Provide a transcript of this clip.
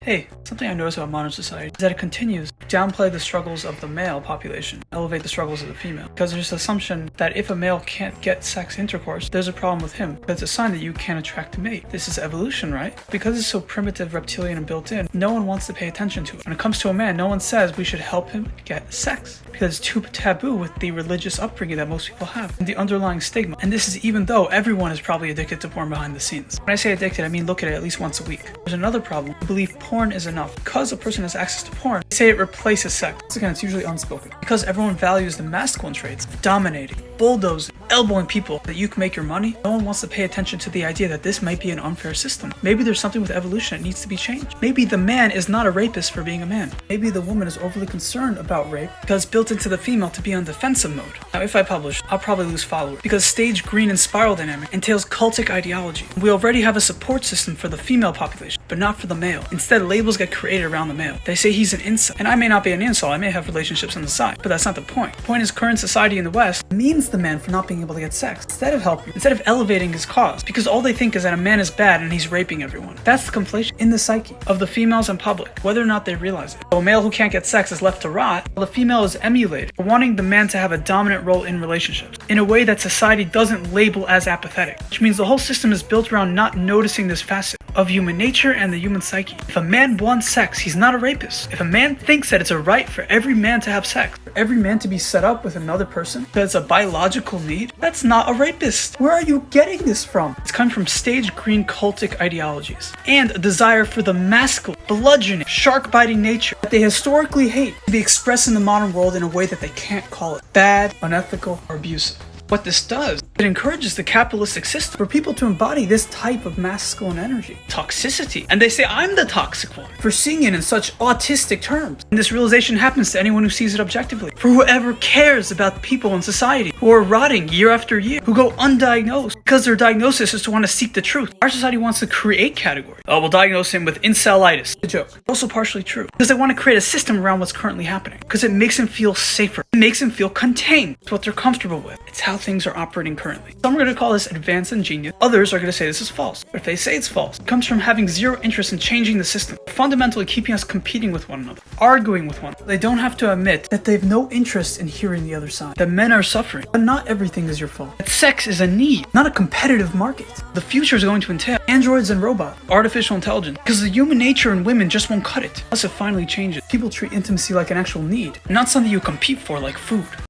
Hey, something I notice about modern society is that it continues to downplay the struggles of the male population, elevate the struggles of the female. Because there's this assumption that if a male can't get sex intercourse, there's a problem with him. That's a sign that you can't attract a mate. This is evolution, right? Because it's so primitive, reptilian, and built in, no one wants to pay attention to it. When it comes to a man, no one says we should help him get sex. Because it's too taboo with the religious upbringing that most people have, and the underlying stigma. And this is even though everyone is probably addicted to porn behind the scenes. When I say addicted, I mean look at it at least once a week. There's another problem. I believe porn is enough. Because a person has access to porn, they say it replaces sex. Once again, it's usually unspoken. Because everyone values the masculine traits, dominating, bulldozing, elbowing people, that you can make your money, no one wants to pay attention to the idea that this might be an unfair system. Maybe there's something with evolution that needs to be changed. Maybe the man is not a rapist for being a man. Maybe the woman is overly concerned about rape because it's built into the female to be on defensive mode. Now, if I publish, I'll probably lose followers because stage green and spiral dynamic entails cultic ideology. We already have a support system for the female population, but not for the male. Instead, labels get created around the male. They say he's an incel, and I may not be an incel, I may have relationships on the side, but that's not the point. The point is current society in the West means the man for not being able to get sex, instead of helping, instead of elevating his cause, because all they think is that a man is bad and he's raping everyone. That's the conflation in the psyche of the females in public, whether or not they realize it. So a male who can't get sex is left to rot, while the female is emulated for wanting the man to have a dominant role in relationships, in a way that society doesn't label as apathetic, which means the whole system is built around not noticing this facet of human nature and the human psyche. If a man wants sex, he's not a rapist. If a man thinks that it's a right for every man to have sex, for every man to be set up with another person, that it's a biological need, that's not a rapist. Where are you getting this from? It's coming from stage green cultic ideologies and a desire for the masculine, bludgeoning, shark-biting nature that they historically hate to be expressed in the modern world in a way that they can't call it bad, unethical, or abusive. What this does, it encourages the capitalistic system for people to embody this type of masculine energy, toxicity. And they say, I'm the toxic one, for seeing it in such autistic terms. And this realization happens to anyone who sees it objectively. For whoever cares about the people in society who are rotting year after year, who go undiagnosed because their diagnosis is to want to seek the truth. Our society wants to create categories. Oh, we'll diagnose him with incelitis. A joke. Also partially true. Because they want to create a system around what's currently happening. Because it makes him feel safer. It makes him feel contained. It's what they're comfortable with. It's how things are operating currently. Some are going to call this advanced and genius. Others are going to say this is false. But if they say it's false, it comes from having zero interest in changing the system, fundamentally keeping us competing with one another, arguing with one another. They don't have to admit that they have no interest in hearing the other side, that men are suffering, but not everything is your fault, that sex is a need, not a competitive market. The future is going to entail androids and robots, artificial intelligence, because the human nature in women just won't cut it unless it finally changes. People treat intimacy like an actual need, not something you compete for like food.